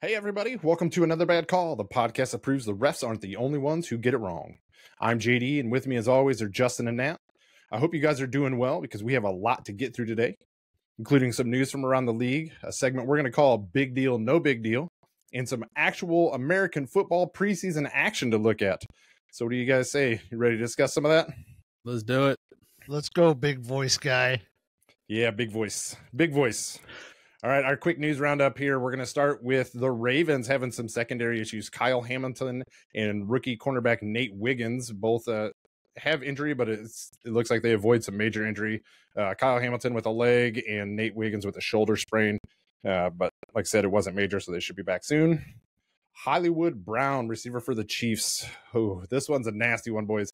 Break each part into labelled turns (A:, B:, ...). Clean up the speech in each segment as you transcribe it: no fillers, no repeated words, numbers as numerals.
A: Hey everybody, welcome to Another Bad Call, the podcast that proves the refs aren't the only ones who get it wrong. I'm JD, and with me as always are Justin and Nat. I hope you guys are doing well because we have a lot to get through today, including some news from around the league, a segment we're going to call Big Deal, No Big Deal, and some actual American football preseason action to look at. So what do you guys say? You ready to discuss some of that?
B: Let's do it.
C: Let's go, big voice guy.
A: Yeah, big voice. Big voice. All right, our quick news roundup here. We're going to start with the Ravens having some secondary issues. Kyle Hamilton and rookie cornerback Nate Wiggins both have injury, but it looks like they avoid some major injury. Kyle Hamilton with a leg and Nate Wiggins with a shoulder sprain. But like I said, it wasn't major, so they should be back soon. Hollywood Brown, receiver for the Chiefs. Oh, this one's a nasty one, boys.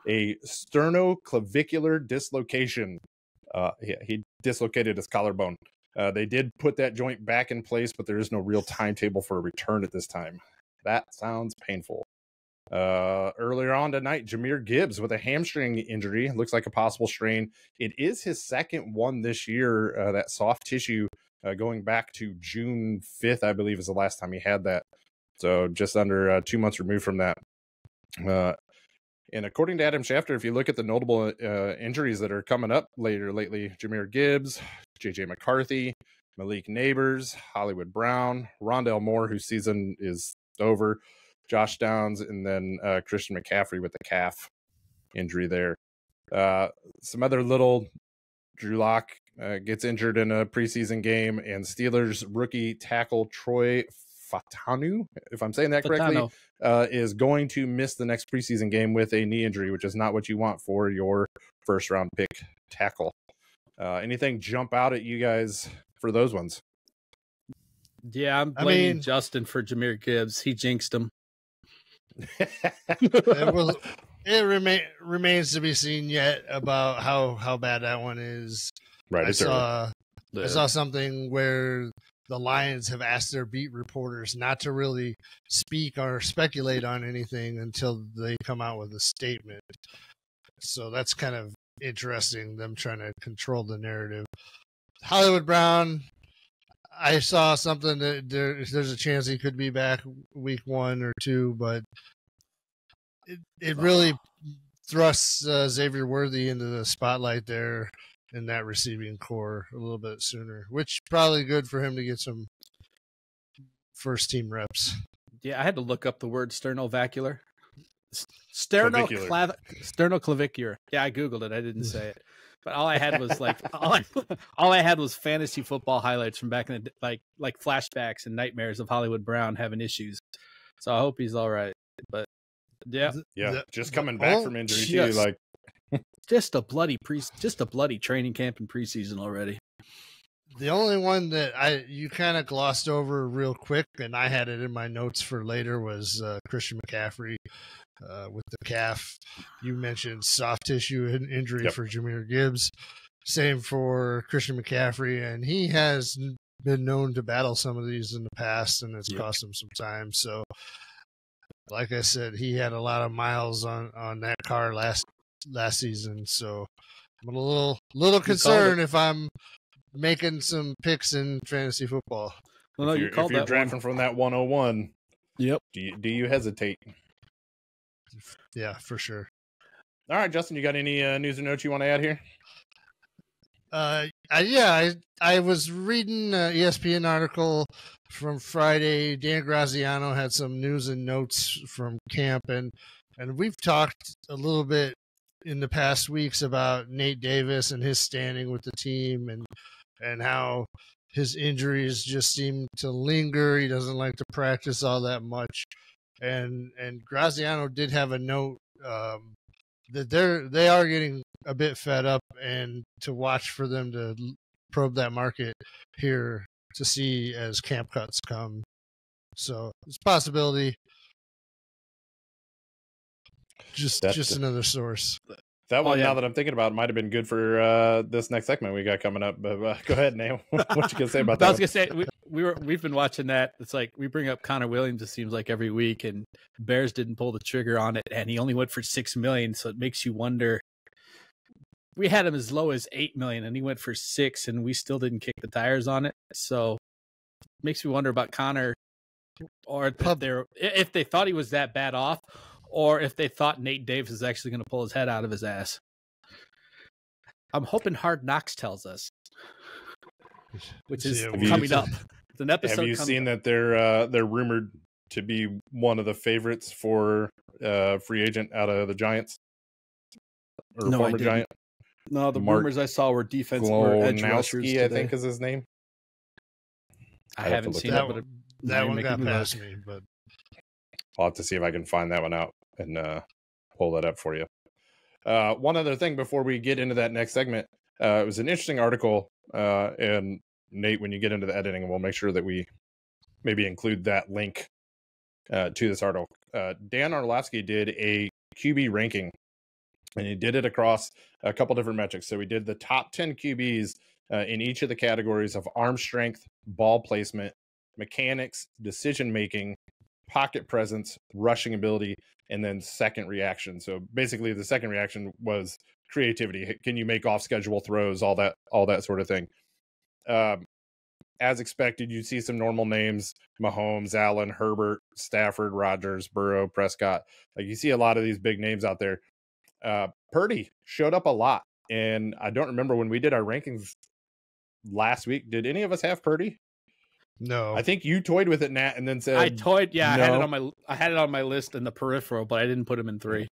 A: A sternoclavicular dislocation. He dislocated his collarbone. They did put that joint back in place, but there is no real timetable for a return at this time. That sounds painful. Earlier on tonight, Jahmyr Gibbs with a hamstring injury. Looks like a possible strain. It is his second one this year, that soft tissue, going back to June 5th, I believe is the last time he had that. So just under 2 months removed from that. And according to Adam Schefter, if you look at the notable injuries that are coming up lately, Jahmyr Gibbs, J.J. McCarthy, Malik Neighbors, Hollywood Brown, Rondell Moore, whose season is over, Josh Downs, and then Christian McCaffrey with the calf injury there. Some other little Drew Lock gets injured in a preseason game, and Steelers rookie tackle Troy Fatanu, if I'm saying that correctly, is going to miss the next preseason game with a knee injury, which is not what you want for your first round pick tackle. Anything jump out at you guys for those ones?
B: Yeah, I'm blaming Justin for Jahmyr Gibbs. He jinxed him.
C: It remains to be seen yet about how bad that one is.
A: Right.
C: I saw something where the Lions have asked their beat reporters not to really speak or speculate on anything until they come out with a statement. So that's kind of interesting, them trying to control the narrative. Hollywood Brown, I saw something that there's a chance he could be back week 1 or 2, but it really thrusts Xavier Worthy into the spotlight there in that receiving core a little bit sooner, which probably good for him to get some first team reps.
B: Yeah, I had to look up the word sternoclavicular. Sternoclavicular. Yeah, I Googled it. I didn't say it. But all I had was all I had was fantasy football highlights from back in the like flashbacks and nightmares of Hollywood Brown having issues. So I hope he's all right. But yeah,
A: just coming back from injury too, like
B: just a bloody training camp and preseason already.
C: The only one that you kind of glossed over real quick, and I had it in my notes for later, was Christian McCaffrey with the calf. You mentioned soft tissue injury for Jahmyr Gibbs. Same for Christian McCaffrey, and he has been known to battle some of these in the past, and it's cost him some time. So, like I said, he had a lot of miles on that car last season. So, I'm a little concerned if I'm making some picks in fantasy football.
A: Well, no, if you're drafting from that 101,
B: yep.
A: Do you hesitate?
C: Yeah, for sure.
A: All right, Justin, you got any news or notes you want to add here?
C: I was reading an ESPN article from Friday. Dan Graziano had some news and notes from camp, and we've talked a little bit in the past weeks about Nate Davis and his standing with the team, and how his injuries just seem to linger. He doesn't like to practice all that much. And Graziano did have a note that they are getting a bit fed up, and to watch for them to probe that market here to see as camp cuts come. So it's a possibility. Just another source.
A: That one, now that I'm thinking about it, might have been good for this next segment we got coming up. But go ahead, Nate. What you gonna say about that?
B: I was gonna say we've been watching that. It's like we bring up Connor Williams. It seems like every week, and Bears didn't pull the trigger on it, and he only went for $6 million. So it makes you wonder. We had him as low as $8 million, and he went for $6 million, and we still didn't kick the tires on it. So it makes me wonder about Connor or if they thought he was that bad off, or if they thought Nate Davis is actually going to pull his head out of his ass. I'm hoping Hard Knocks tells us, which is coming up. It's an episode.
A: Have you seen that they're rumored to be one of the favorites for free agent out of the Giants? Or
B: No,
A: former Giant?
B: No, the
A: Mark
B: rumors I saw were defensive or edge rushers.
A: I think is his name.
B: I haven't seen
C: that
B: it, but
C: that one got past me. But
A: I'll have to see if I can find that one out and pull that up for you. One other thing before we get into that next segment, it was an interesting article, and Nate, when you get into the editing, we'll make sure that we maybe include that link to this article. Dan Orlovsky did a QB ranking, and he did it across a couple different metrics. So we did the top 10 QBs in each of the categories of arm strength, ball placement, mechanics, decision-making, pocket presence, rushing ability, and then second reaction. So basically the second reaction was creativity. Can you make off schedule throws, all that sort of thing. As expected, you see some normal names: Mahomes, Allen, Herbert, Stafford, Rodgers, Burrow, Prescott. Like, you see a lot of these big names out there. Purdy showed up a lot, and I don't remember when we did our rankings last week. Did any of us have Purdy?
C: no,
A: I think you toyed with it, Nat, and then said
B: I toyed. Yeah,
A: no.
B: I had it on my list in the peripheral, but I didn't put him in 3.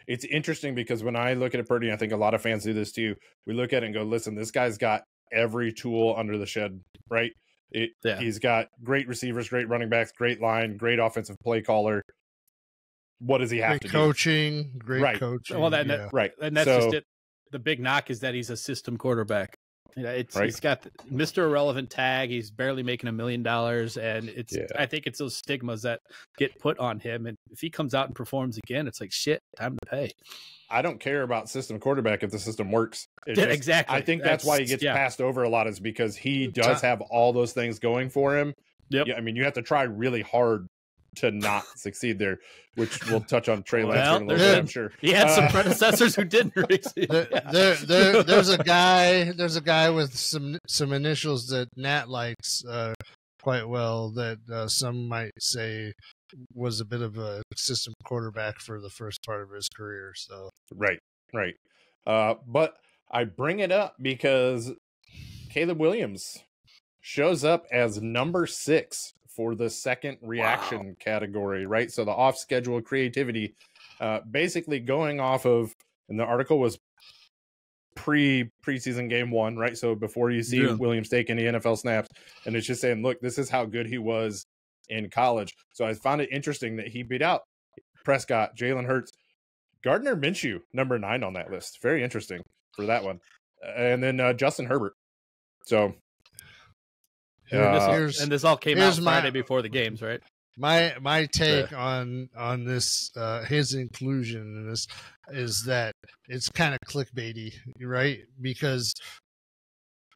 A: It's interesting because when I look at Purdy, I think a lot of fans do this too. We look at it and go, listen, this guy's got every tool under the shed, right? He's got great receivers, great running backs, great line, great offensive play caller. What does he have to do?
C: Great coaching.
B: Well,
A: right.
B: And that's just it. The big knock is that he's a system quarterback. He's got the Mr. Irrelevant tag. He's barely making $1 million, and I think it's those stigmas that get put on him. And if he comes out and performs again, it's like, shit, time to pay.
A: I don't care about system quarterback if the system works.
B: Exactly.
A: I think that's why he gets passed over a lot, is because he does have all those things going for him.
B: Yep.
A: Yeah, I mean, you have to try really hard to not succeed there, which we'll touch on Trey Lance in a little bit, I'm sure.
B: He had some predecessors who didn't succeed.
C: There's a guy with some initials that Nat likes quite well that some might say was a bit of a system quarterback for the first part of his career. So
A: right. But I bring it up because Caleb Williams shows up as number 6 for the second reaction category, right? So the off-schedule creativity, basically going off of, and the article was preseason game 1, right? So before you see Williams take any NFL snaps, and it's just saying, look, this is how good he was in college. So I found it interesting that he beat out Prescott, Jalen Hurts, Gardner Minshew, number 9 on that list. Very interesting for that one. And then Justin Herbert. So
B: and this all came out Friday before the games, right?
C: My take on this his inclusion in this is that it's kind of clickbaity, right? Because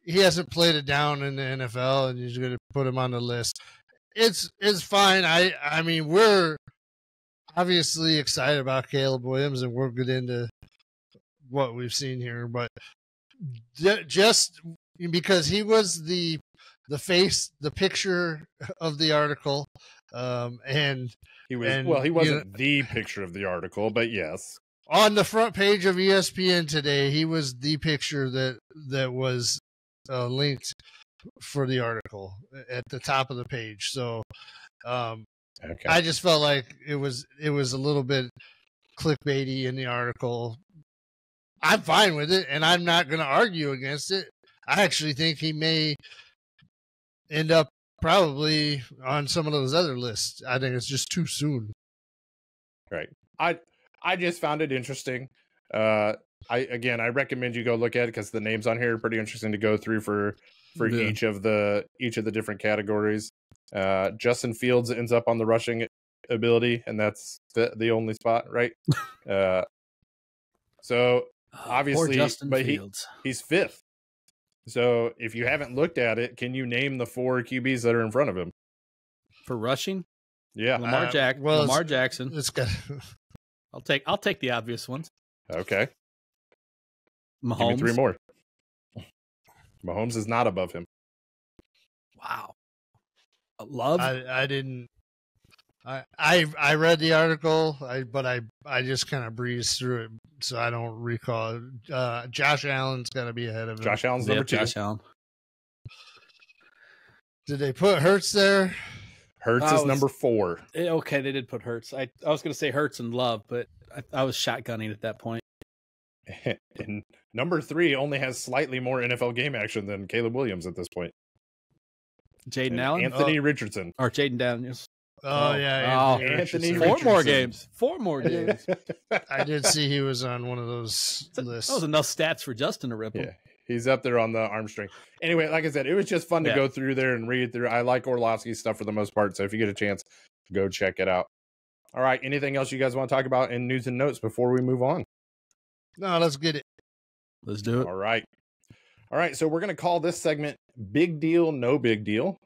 C: he hasn't played it down in the NFL, and you're going to put him on the list. It's fine. I mean, we're obviously excited about Caleb Williams, and we'll get into what we've seen here, but just because he was the picture of the article, and
A: he wasn't the picture of the article, but yes,
C: on the front page of ESPN today, he was the picture that was linked for the article at the top of the page. So
A: okay.
C: I just felt like it was a little bit clickbaity in the article. I'm fine with it, and I'm not going to argue against it. I actually think he may end up probably on some of those other lists. I think it's just too soon.
A: Right. I just found it interesting. I recommend you go look at it because the names on here are pretty interesting to go through for each of the different categories. Justin Fields ends up on the rushing ability, and that's the only spot, right? So obviously, but he's 5th. So if you haven't looked at it, can you name the 4 QBs that are in front of him
B: for rushing?
A: Yeah,
B: Lamar Jackson.
C: It's good.
B: I'll take the obvious ones.
A: Okay,
B: Mahomes.
A: Give me 3 more. Mahomes is not above him.
B: Wow. Love.
C: I didn't I read the article, but I just kind of breezed through it, so I don't recall. Josh Allen's got to be ahead of him.
A: Josh Allen's number 2.
B: Josh Allen.
C: Did they put Hurts there?
A: Hurts is number 4.
B: Okay, they did put Hurts. I was going to say Hurts and Love, but I was shotgunning at that point.
A: And number 3 only has slightly more NFL game action than Caleb Williams at this point.
B: Jaden Allen?
A: Anthony Richardson.
B: Or Jaden Daniels.
A: Anthony
B: Four
A: Richardson.
B: more games. 4 more games.
C: I did see he was on one of those lists.
B: That was enough stats for Justin to rip him.
A: Yeah, he's up there on the arm string. Anyway, like I said, it was just fun to go through there and read through. I like Orlovsky's stuff for the most part, so if you get a chance, go check it out. All right, anything else you guys want to talk about in news and notes before we move on?
C: No, let's get it.
B: Let's do it.
A: All right, so we're going to call this segment Big Deal, No Big Deal.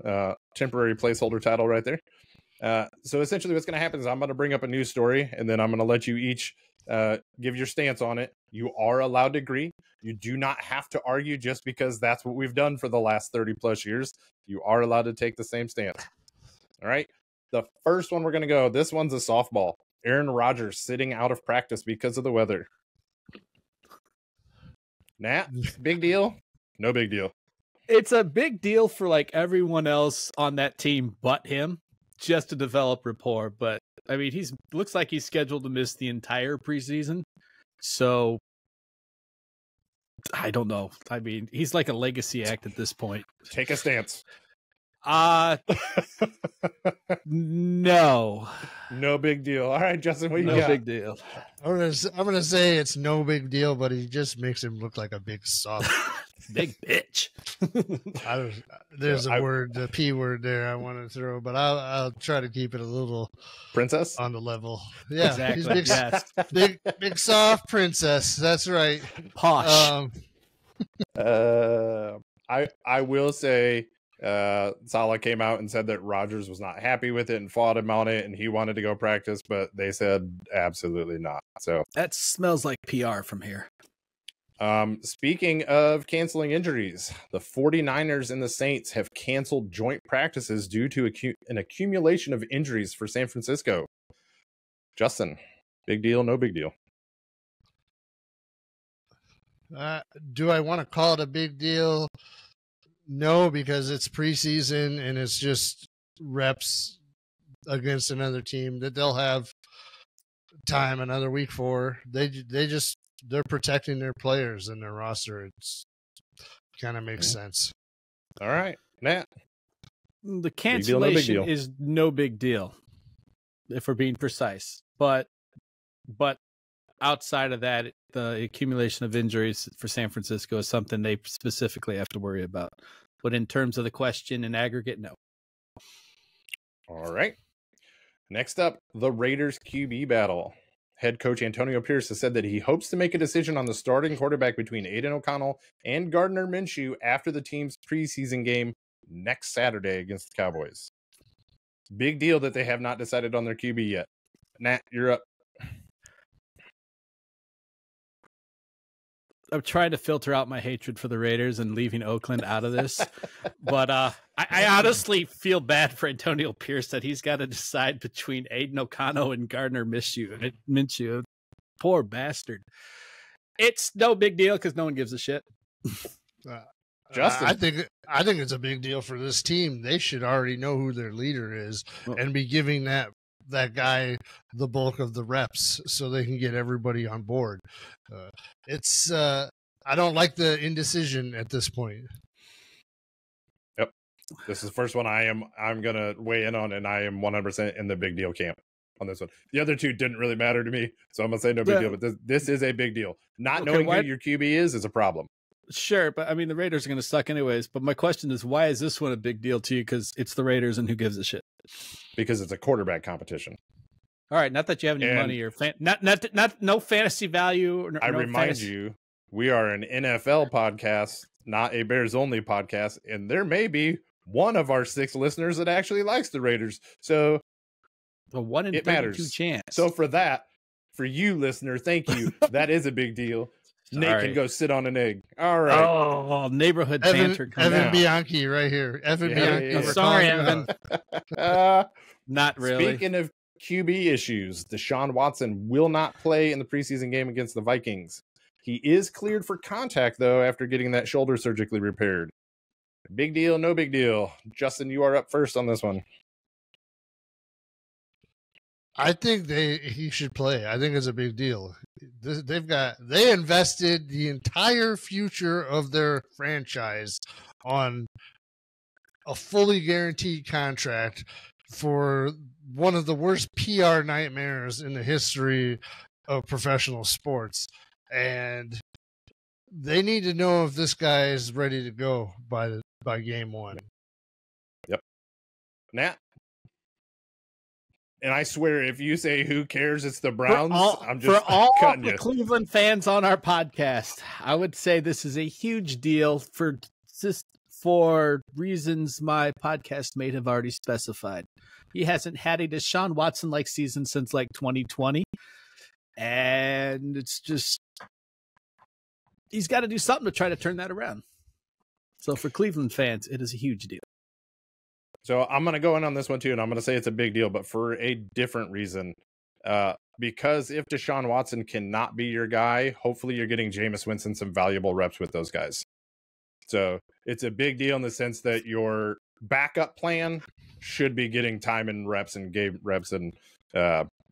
A: Temporary placeholder title right there. So essentially what's going to happen is I'm going to bring up a news story, and then I'm going to let you each give your stance on it. You are allowed to agree. You do not have to argue just because that's what we've done for the last 30 plus years. You are allowed to take the same stance. All right. The first one we're going to go, this one's a softball. Aaron Rodgers sitting out of practice because of the weather. Nat, big deal? No big deal.
B: It's a big deal for like everyone else on that team but him, just to develop rapport. But I mean, looks like he's scheduled to miss the entire preseason. So I don't know. I mean, he's like a legacy act at this point.
A: Take a stance.
B: No.
A: No big deal. All right, Justin, what you got?
B: No big deal.
C: I'm gonna say it's no big deal, but he just makes him look like a big soft.
B: Big bitch.
C: There's a word, the P word there I want to throw, but I'll try to keep it a little
A: princess
C: on the level. Yeah,
B: exactly.
C: He's big soft princess. That's right.
B: Posh.
A: I will say Saleh came out and said that Rodgers was not happy with it and fought him on it, and he wanted to go practice, but they said absolutely not. So
B: that smells like PR from here.
A: Speaking of canceling injuries, the 49ers and the Saints have canceled joint practices due to an accumulation of injuries for San Francisco. Justin, big deal, no big deal?
C: Do I want to call it a big deal? No, because it's preseason and it's just reps against another team that they'll have time another week for. They're protecting their players and their roster. It's kind of makes sense.
A: All right, Matt.
B: The cancellation is no big deal, if we're being precise. But outside of that, the accumulation of injuries for San Francisco is something they specifically have to worry about. But in terms of the question in aggregate, no.
A: All right. Next up, the Raiders QB battle. Head coach Antonio Pierce has said that he hopes to make a decision on the starting quarterback between Aiden O'Connell and Gardner Minshew after the team's preseason game next Saturday against the Cowboys. Big deal that they have not decided on their QB yet. Nat, you're up.
B: I'm trying to filter out my hatred for the Raiders and leaving Oakland out of this. But I honestly feel bad for Antonio Pierce that he's got to decide between Aiden O'Connell and Gardner Minshew. Poor bastard. It's no big deal because no one gives a shit.
A: Justin,
C: I think it's a big deal for this team. They should already know who their leader is and be giving that guy the bulk of the reps so they can get everybody on board. I don't like the indecision at this point.
A: Yep. This is the first one I'm going to weigh in on, and I am 100% in the big deal camp on this one. The other two didn't really matter to me, so I'm going to say no big deal, but this is a big deal. Not knowing who your QB is a problem.
B: Sure, but I mean, the Raiders are going to suck anyways, but my question is, why is this one a big deal to you? Because it's the Raiders, and who gives a shit?
A: Because it's a quarterback competition.
B: All right, not that you have any money or no fantasy value.
A: I remind you, we are an NFL podcast, not a Bears only podcast, and there may be one of our 6 listeners that actually likes the Raiders. So
B: a 1 in 32 chance.
A: So for you listener, thank you. That is a big deal. Nate can go sit on an egg. All right.
B: Oh, neighborhood banter.
C: Evan Bianchi right here. Bianchi.
B: Sorry, Evan. Not really.
A: Speaking of QB issues, Deshaun Watson will not play in the preseason game against the Vikings. He is cleared for contact, though, after getting that shoulder surgically repaired. Big deal, no big deal. Justin, you are up first on this one.
C: I think he should play. I think it's a big deal. They invested the entire future of their franchise on a fully guaranteed contract for one of the worst PR nightmares in the history of professional sports. And they need to know if this guy is ready to go by game one.
A: Yep. Nat? And I swear, if you say who cares, it's the Browns, I'm just
B: for all
A: cutting
B: the
A: you.
B: Cleveland fans on our podcast, I would say this is a huge deal for reasons my podcast mate have already specified. He hasn't had a Deshaun Watson-like season since like 2020. And it's just, he's got to do something to try to turn that around. So for Cleveland fans, it is a huge deal.
A: So I'm going to go in on this one too, and I'm going to say it's a big deal, but for a different reason. Because if Deshaun Watson cannot be your guy, hopefully you're getting Jameis Winston some valuable reps with those guys. So it's a big deal in the sense that your backup plan should be getting time and reps and game reps, and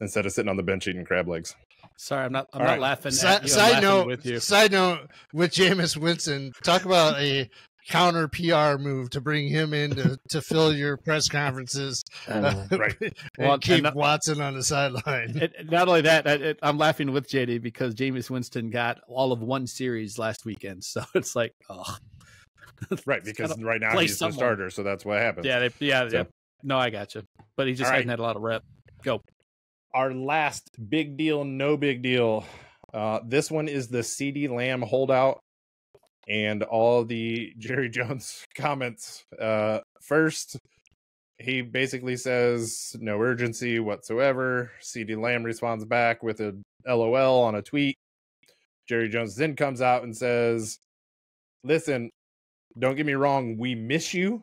A: instead of sitting on the bench eating crab legs.
B: Sorry, I'm not laughing at you.
C: Side note,
B: with you.
C: Side note, with Jameis Winston, talk about a counter PR move to bring him in to fill your press conferences,
A: Right.
C: and keep Watson on the sideline.
B: Not only that, I'm laughing with JD because Jameis Winston got all of one series last weekend. So it's like, oh.
A: Right, because right now he's the starter, so that's what happens.
B: Yeah. No, I got you. But he just hasn't had a lot of rep. Go.
A: Our last big deal, no big deal. This one is the CeeDee Lamb holdout and all the Jerry Jones comments. First, he basically says no urgency whatsoever. CeeDee Lamb responds back with a LOL on a tweet. Jerry Jones then comes out and says, listen, don't get me wrong, we miss you,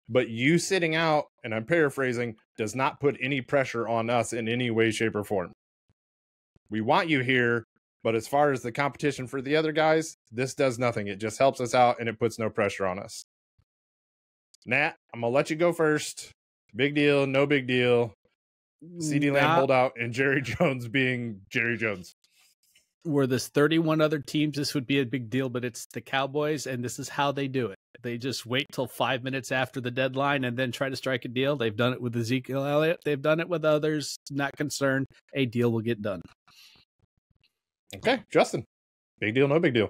A: but you sitting out, and I'm paraphrasing, does not put any pressure on us in any way, shape, or form. We want you here, but as far as the competition for the other guys, this does nothing. It just helps us out, and it puts no pressure on us. Nat, I'm going to let you go first. Big deal, no big deal. CeeDee Lamb holdout, and Jerry Jones being Jerry Jones.
B: Were this 31 other teams, this would be a big deal, but it's the Cowboys, and this is how they do it. They just wait till 5 minutes after the deadline and then try to strike a deal. They've done it with Ezekiel Elliott. They've done it with others. Not concerned. A deal will get done.
A: Okay, Justin. Big deal, no big deal.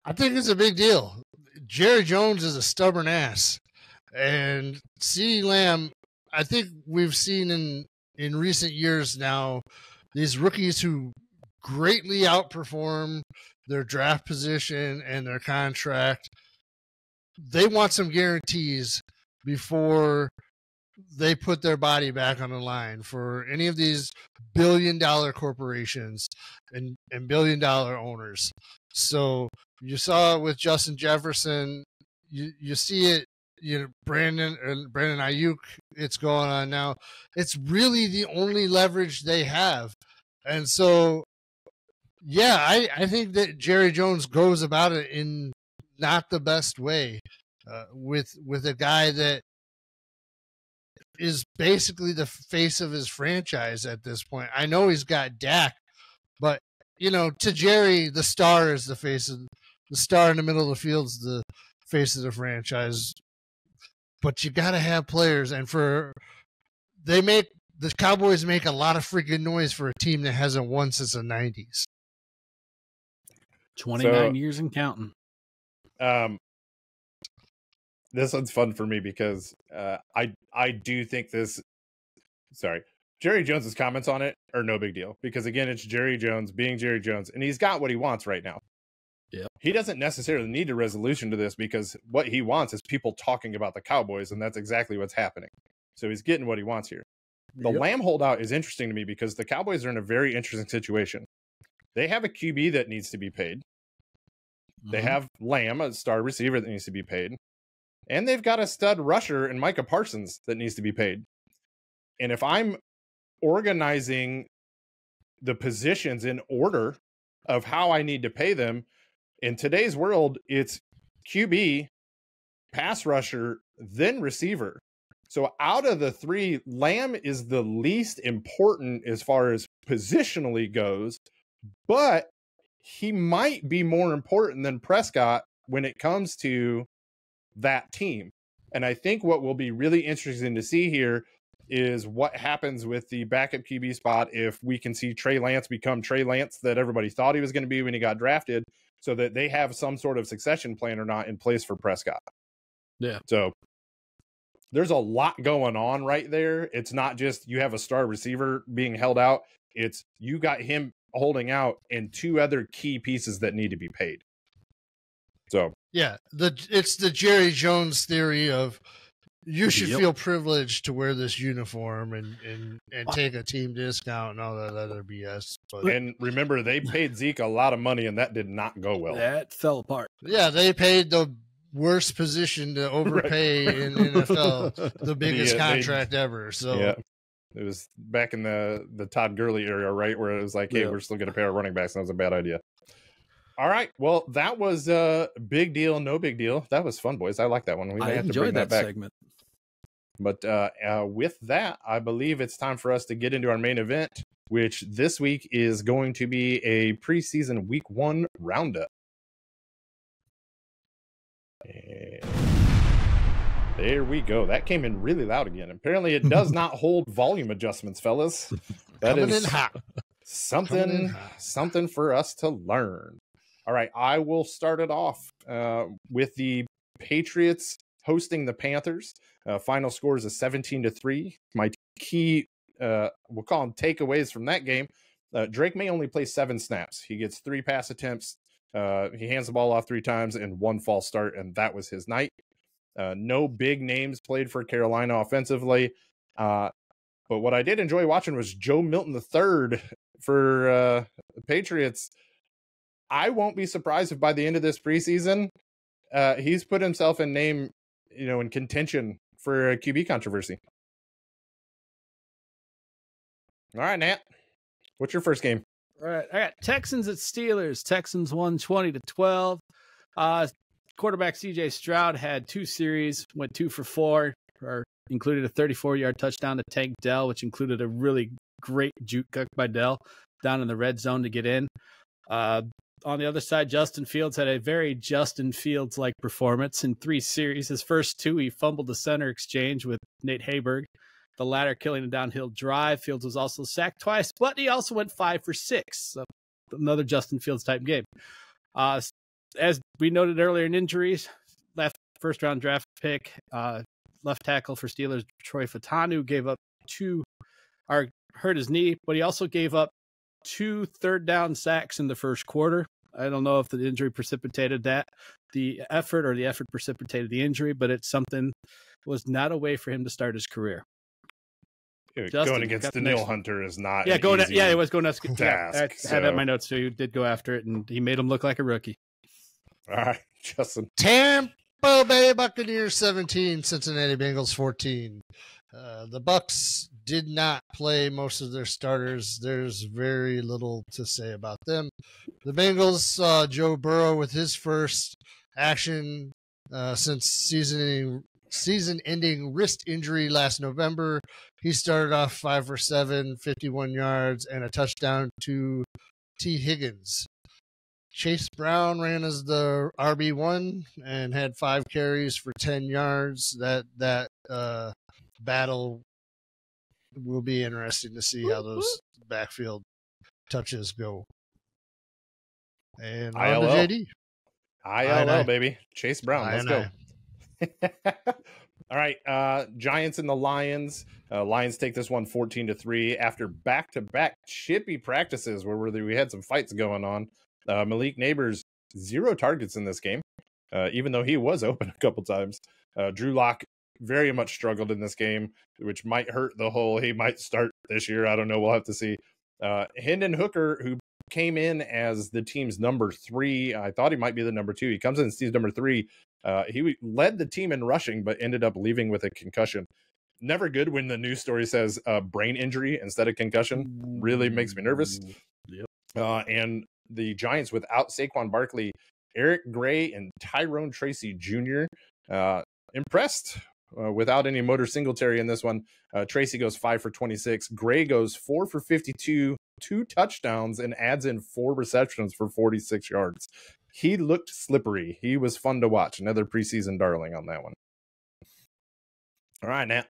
C: I think it's a big deal. Jerry Jones is a stubborn ass. And CeeDee Lamb, I think we've seen in recent years now, these rookies who greatly outperform their draft position and their contract. They want some guarantees before they put their body back on the line for any of these billion-dollar corporations and billion-dollar owners. So you saw it with Justin Jefferson. You see it, Brandon Ayuk, it's going on now. It's really the only leverage they have. And so, yeah, I think that Jerry Jones goes about it in not the best way with a guy that is basically the face of his franchise at this point. I know he's got Dak, but, to Jerry, the star is the star in the middle of the field is the face of the franchise. But you got to have players, and the Cowboys make a lot of freaking noise for a team that hasn't won since the 90s.
B: 29 years and counting.
A: This one's fun for me because I do think Jerry Jones's comments on it are no big deal because, again, it's Jerry Jones being Jerry Jones, and he's got what he wants right now.
B: Yeah, he
A: doesn't necessarily need a resolution to this because what he wants is people talking about the Cowboys, and that's exactly what's happening. So he's getting what he wants here. The Lamb holdout is interesting to me because the Cowboys are in a very interesting situation. They have a QB that needs to be paid. Mm-hmm. They have Lamb, a star receiver that needs to be paid. And they've got a stud rusher in Micah Parsons that needs to be paid. And if I'm organizing the positions in order of how I need to pay them, in today's world, it's QB, pass rusher, then receiver. So out of the three, Lamb is the least important as far as positionally goes, but he might be more important than Prescott when it comes to that team. And I think what will be really interesting to see here is what happens with the backup QB spot if we can see Trey Lance become Trey Lance that everybody thought he was going to be when he got drafted, so that they have some sort of succession plan or not in place for Prescott.
B: Yeah.
A: So there's a lot going on right there. It's not just you have a star receiver being held out. It's you got him holding out and two other key pieces that need to be paid. So
C: yeah, it's the Jerry Jones theory of you should feel privileged to wear this uniform and take a team discount and all that other BS. But,
A: and remember, they paid Zeke a lot of money, and that did not go well.
B: That fell apart.
C: Yeah, they paid the worst position to overpay in NFL, the biggest contract ever. So
A: yeah, it was back in the Todd Gurley era, right, where it was like, hey, we're still going to pay our running backs, and that was a bad idea. All right, well, that was a big deal, no big deal. That was fun, boys. I like that one. We may have to bring that back.
B: Segment.
A: But with that, I believe it's time for us to get into our main event, which this week is going to be a preseason week 1 roundup. And there we go. That came in really loud again. Apparently, it does not hold volume adjustments, fellas. That
C: coming
A: is
C: in hot.
A: something for us to learn. All right, I will start it off with the Patriots hosting the Panthers. Final score is a 17-3. My key, we'll call them takeaways from that game. Drake May only play 7 snaps. He gets 3 pass attempts. He hands the ball off 3 times and 1 false start, and that was his night. No big names played for Carolina offensively. But what I did enjoy watching was Joe Milton III for the Patriots. I won't be surprised if by the end of this preseason, he's put himself in contention for a QB controversy. All right, Nat, what's your first game?
B: All right, I got Texans at Steelers. Texans won 20-12. Quarterback CJ Stroud had 2 series, went 2 for 4, or included a 34-yard touchdown to Tank Dell, which included a really great juke kick by Dell down in the red zone to get in. On the other side, Justin Fields had a very Justin Fields-like performance in 3 series. His first 2, he fumbled the center exchange with Nate Hayberg, the latter killing a downhill drive. Fields was also sacked twice, but he also went 5 for 6. So another Justin Fields-type game. As we noted earlier in injuries, left first-round draft pick, left tackle for Steelers, Troy Fautanu, gave up 2, or hurt his knee, but he also gave up 2 third-down sacks in the first quarter. I don't know if the injury precipitated that, the effort precipitated the injury, but it's something was not a way for him to start his career.
A: Justin, going against Daniil Hunter is not.
B: Yeah, it was going to
A: task.
B: I had that in my notes too. He did go after it, and he made him look like a rookie.
A: All right, Justin.
C: Tampa Bay Buccaneers 17, Cincinnati Bengals 14. The Bucs did not play most of their starters. There's very little to say about them. The Bengals saw Joe Burrow with his first action since season-ending wrist injury last November. He started off 5 for 7, 51 yards, and a touchdown to T. Higgins. Chase Brown ran as the RB1 and had 5 carries for 10 yards. That battle will be interesting to see how those backfield touches go. And on to JD.
A: ILL, baby. Chase Brown. Let's go. All right. Giants and the Lions. Lions take this one 14-3 after back-to-back chippy practices where we had some fights going on. Malik Neighbors, 0 targets in this game, even though he was open a couple times. Drew Lock very much struggled in this game, which might hurt the whole, he might start this year. I don't know. We'll have to see. Hendon Hooker, who came in as the team's number 3. I thought he might be the number 2. He comes in and sees number 3. He led the team in rushing, but ended up leaving with a concussion. never good when the news story says brain injury instead of concussion. Really makes me nervous.
B: Yep.
A: And the Giants without Saquon Barkley, Eric Gray and Tyrone Tracy Jr. Impressed without any Motor Singletary in this one. Tracy goes 5 for 26. Gray goes 4 for 52, 2 touchdowns, and adds in 4 receptions for 46 yards. He looked slippery. He was fun to watch. Another preseason darling on that one. All right, Nat.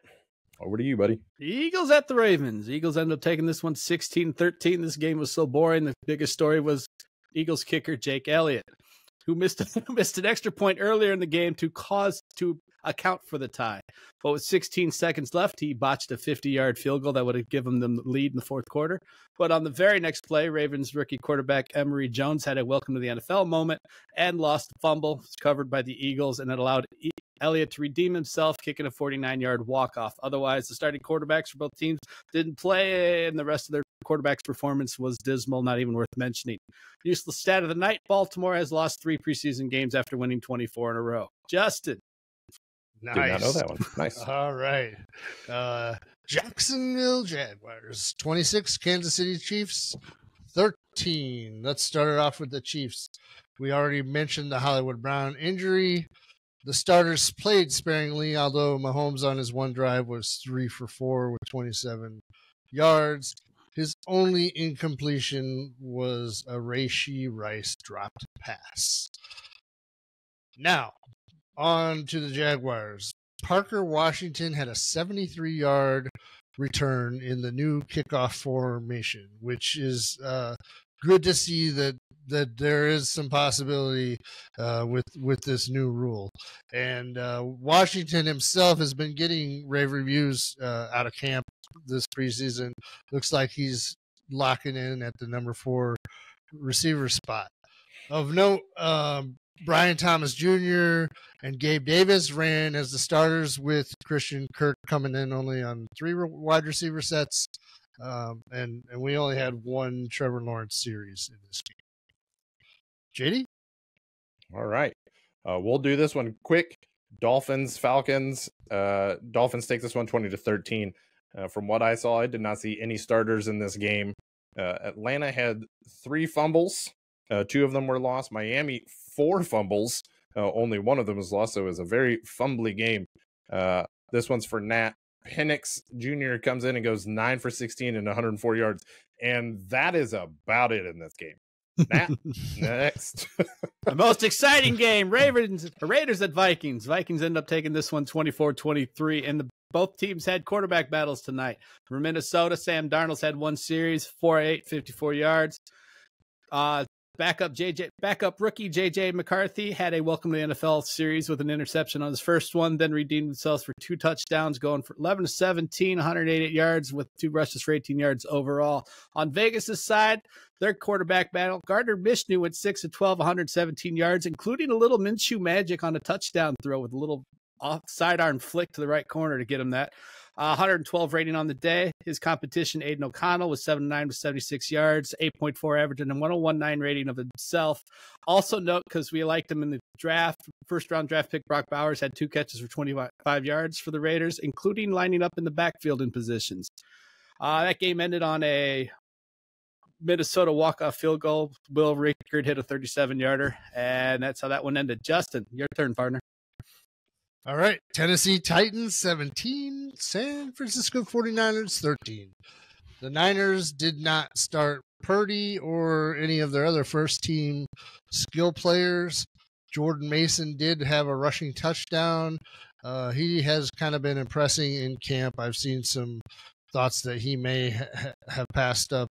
A: Over to you, buddy.
B: Eagles at the Ravens. Eagles end up taking this one 16-13. This game was so boring. The biggest story was Eagles kicker Jake Elliott, who missed an extra point earlier in the game to account for the tie. But with 16 seconds left, he botched a 50-yard field goal that would have given them the lead in the fourth quarter. But on the very next play, Ravens rookie quarterback Emory Jones had a welcome to the NFL moment and lost the fumble. It was covered by the Eagles, and it allowed Elliott to redeem himself, kicking a 49-yard walk-off. Otherwise, the starting quarterbacks for both teams didn't play, and the rest of their quarterback's performance was dismal, not even worth mentioning. Useless stat of the night, Baltimore has lost 3 preseason games after winning 24 in a row. Justin.
C: Nice.
A: Did not know that one. Nice.
C: All right. Jacksonville Jaguars 26, Kansas City Chiefs 13. Let's start it off with the Chiefs. We already mentioned the Hollywood Brown injury. The starters played sparingly, although Mahomes on his one drive was 3 for 4 with 27 yards. His only incompletion was a Rashee Rice dropped pass. Now, on to the Jaguars. Parker Washington had a 73-yard return in the new kickoff formation, which is good to see that there is some possibility with this new rule. And Washington himself has been getting rave reviews out of camp this preseason. Looks like he's locking in at the number 4 receiver spot. Of note, Brian Thomas Jr. and Gabe Davis ran as the starters, with Christian Kirk coming in only on 3 wide receiver sets. And we only had 1 Trevor Lawrence series in this game. JD?
A: All right. We'll do this one quick. Dolphins, Falcons. Dolphins take this one 20-13. From what I saw, I did not see any starters in this game. Atlanta had 3 fumbles. 2 of them were lost. Miami, 4 fumbles. Only 1 of them was lost, so it was a very fumbly game. This one's for Nat. Penix Jr. comes in and goes 9 for 16 and 104 yards. And that is about it in this game. Nat, next.
B: The most exciting game, Raiders at Vikings. Vikings end up taking this one 24-23, and both teams had quarterback battles tonight. For Minnesota, Sam Darnold's had 1 series, 4-8, 54 yards. Backup rookie JJ McCarthy had a welcome to the NFL series with an interception on his first one, then redeemed themselves for 2 touchdowns, going for 11-17, 188 yards with 2 rushes for 18 yards overall. On Vegas' side, their quarterback battle, Gardner Minshew went 6 of 12, 117 yards, including a little Minshew magic on a touchdown throw with a little off sidearm flick to the right corner to get him that. 112 rating on the day. His competition, Aiden O'Connell, was 79 with 76 yards, 8.4 average, and a 101.9 rating of himself. Also note, because we liked him in the draft, first-round draft pick Brock Bowers had 2 catches for 25 yards for the Raiders, including lining up in the backfield in positions. That game ended on a Minnesota walk-off field goal. Will Rickard hit a 37-yarder, and that's how that one ended. Justin, your turn, partner.
C: All right. Tennessee Titans 17, San Francisco 49ers 13. The Niners did not start Purdy or any of their other first-team skill players. Jordan Mason did have a rushing touchdown. He has kind of been impressing in camp. I've seen some thoughts that he may have passed up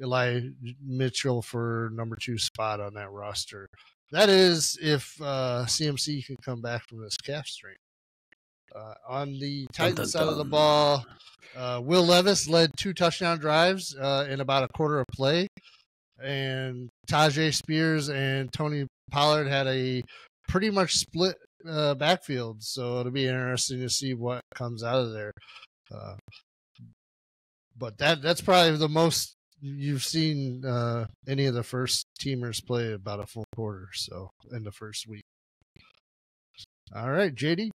C: Eli Mitchell for number 2 spot on that roster. That is if CMC can come back from this calf strain. On the Titans side of the ball, Will Levis led 2 touchdown drives in about a quarter of play. And Tajay Spears and Tony Pollard had a pretty much split backfield. So it'll be interesting to see what comes out of there. But that's probably the most you've seen any of the first teamers play about a full quarter, so in the first week. All right, JD.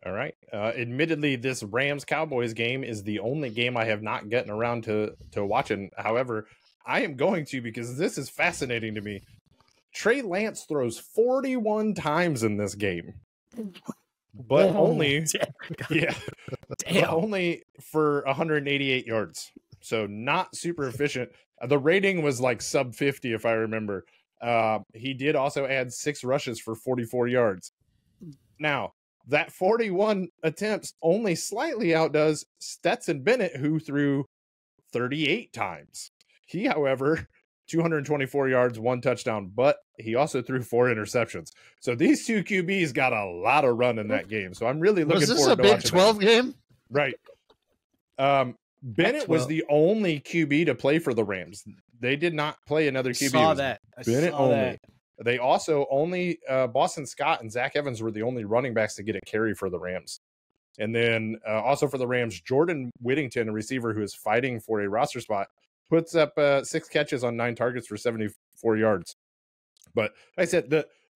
A: All right. Admittedly, this Rams-Cowboys game is the only game I have not gotten around to watching. However, I am going to because this is fascinating to me. Trey Lance throws 41 times in this game, but only but only for 188 yards. So not super efficient. The rating was like sub 50, if I remember. He did also add 6 rushes for 44 yards. Now, that 41 attempts only slightly outdoes Stetson Bennett, who threw 38 times. He, however, 224 yards, 1 touchdown, but he also threw 4 interceptions. So these two QBs got a lot of run in that game. So I'm really looking forward to watching. Was this a Big
C: 12 game?
A: Right. Bennett was the only QB to play for the Rams. They did not play another QB.
B: I saw that.
A: They also only Boston Scott and Zach Evans were the only running backs to get a carry for the Rams. And then also for the Rams, Jordan Whittington, a receiver who is fighting for a roster spot, puts up 6 catches on 9 targets for 74 yards. But like I said,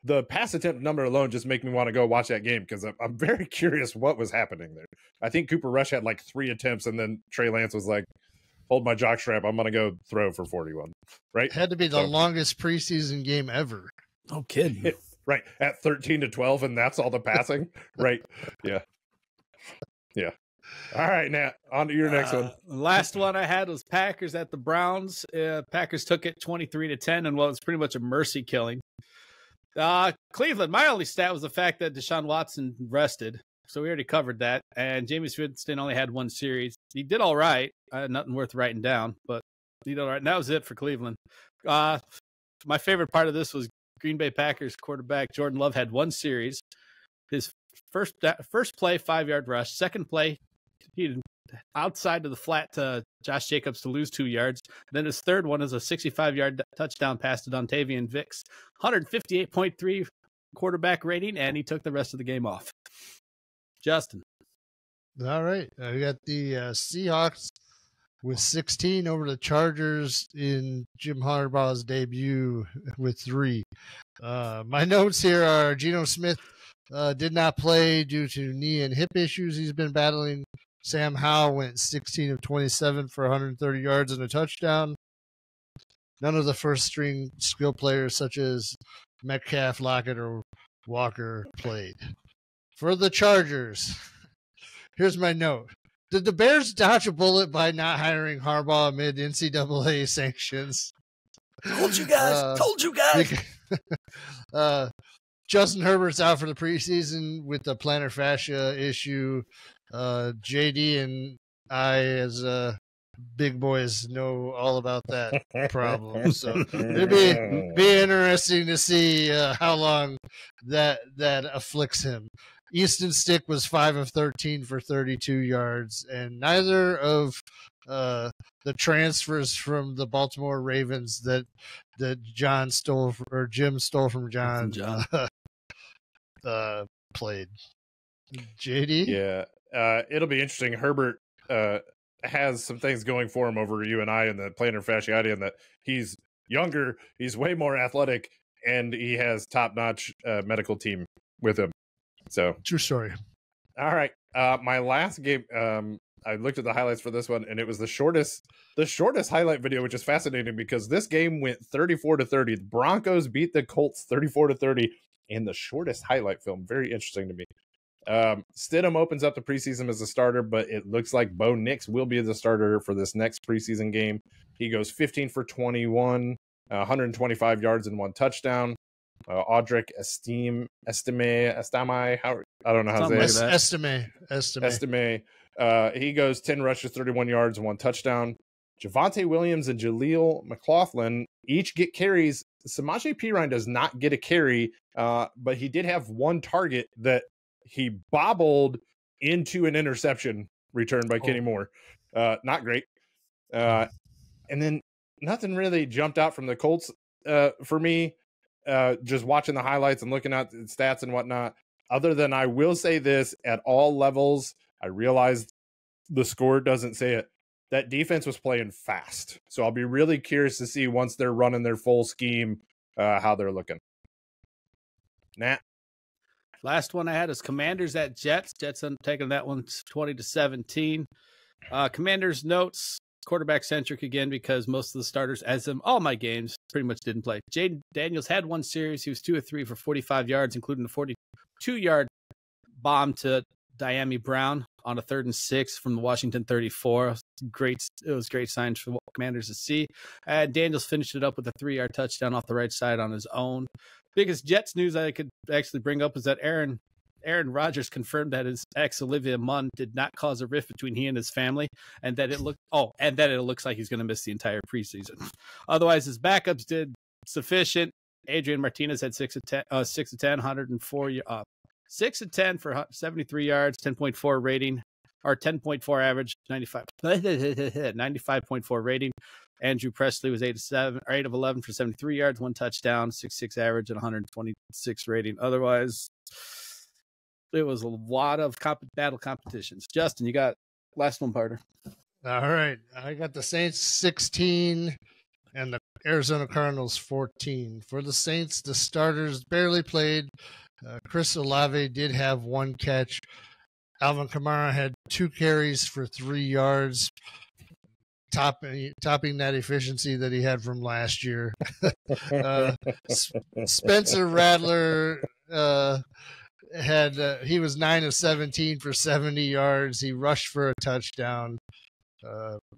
A: the pass attempt number alone just make me want to go watch that game because I'm very curious what was happening there. I think Cooper Rush had like 3 attempts, and then Trey Lance was like, hold my jockstrap, I'm going to go throw for 41. Right?
C: Had to be the longest preseason game ever.
B: No kidding.
A: Right. At 13-12, and that's all the passing. Right. Yeah. Yeah. All right, Nat, on to your next one.
B: Last one I had was Packers at the Browns. Packers took it 23-10 and what was pretty much a mercy killing. Cleveland, my only stat was the fact that Deshaun Watson rested. So we already covered that. And Jameis Winston only had 1 series. He did all right. Nothing worth writing down, but he did all right. And that was it for Cleveland. My favorite part of this was Green Bay Packers quarterback Jordan Love had 1 series. His first play, 5-yard rush. Second play, he outside of the flat to Josh Jacobs to lose 2 yards. Then his third one is a 65-yard touchdown pass to Dontavian Vicks. 158.3 quarterback rating, and he took the rest of the game off. Justin.
C: All right. We got the Seahawks with 16 over the Chargers in Jim Harbaugh's debut with 3. My notes here are Geno Smith did not play due to knee and hip issues he's been battling. Sam Howell went 16 of 27 for 130 yards and a touchdown. None of the first-string skill players such as Metcalf, Lockett, or Walker played. For the Chargers, here's my note. Did the Bears dodge a bullet by not hiring Harbaugh amid NCAA sanctions?
B: Told you guys.
C: Justin Herbert's out for the preseason with the plantar fascia issue. JD and I, as big boys, know all about that problem. So it'd be interesting to see how long that afflicts him. Easton Stick was 5 of 13 for 32 yards, and neither of the transfers from the Baltimore Ravens that Jim stole from John played. JD?
A: Yeah, it'll be interesting. Herbert has some things going for him over you and I in the plantar fasciitis, and that he's younger, he's way more athletic, and he has top-notch medical team with him. So
C: true story.
A: All right. My last game, I looked at the highlights for this one, and it was the shortest highlight video, which is fascinating because this game went 34-30. The Broncos beat the Colts 34-30 in the shortest highlight film. Very interesting to me. Stidham opens up the preseason as a starter, but it looks like Bo Nix will be the starter for this next preseason game. He goes 15 for 21, 125 yards and 1 touchdown. Audric Estime, how I don't know how to say
C: it. Estime.
A: He goes 10 rushes, 31 yards, and 1 touchdown. Javonte Williams and Jaleel McLaughlin each get carries. Samaje Perine does not get a carry, but he did have 1 target that he bobbled into an interception returned by Kenny Moore. Not great. And then nothing really jumped out from the Colts for me. Just watching the highlights and looking at the stats and whatnot, other than I will say this at all levels, I realized the score doesn't say it. That defense was playing fast. So I'll be really curious to see once they're running their full scheme, how they're looking. Nat?
B: Last one I had is Commanders at Jets. Jets taking that one 20-17. Commanders notes, quarterback centric again, because most of the starters, as in all my games, pretty much didn't play. Jaden Daniels had one series. He was 2 of 3 for 45 yards, including a 42-yard bomb to Diami Brown on a 3rd and 6 from the Washington 34. It was great signs for Commanders to see. Daniels finished it up with a 3-yard touchdown off the right side on his own. Biggest Jets news I could actually bring up is that Aaron Rodgers confirmed that his ex Olivia Munn did not cause a rift between he and his family, and that it looks like he's going to miss the entire preseason. Otherwise, his backups did sufficient. Adrian Martinez had 6 of 10, 104, 6 of 10 for 73 yards, 10.4 rating, or 10.4 average, 95.4 rating. Andrew Presley was 8 of 11 for 73 yards, 1 touchdown, 6.6 average, and 126 rating. Otherwise, it was a lot of battle competitions. Justin, you got last one, partner.
C: All right. I got the Saints 16 and the Arizona Cardinals 14. For the Saints, the starters barely played. Chris Olave did have 1 catch. Alvin Kamara had 2 carries for 3 yards, topping that efficiency that he had from last year. Spencer Rattler he was 9 of 17 for 70 yards. He rushed for a touchdown.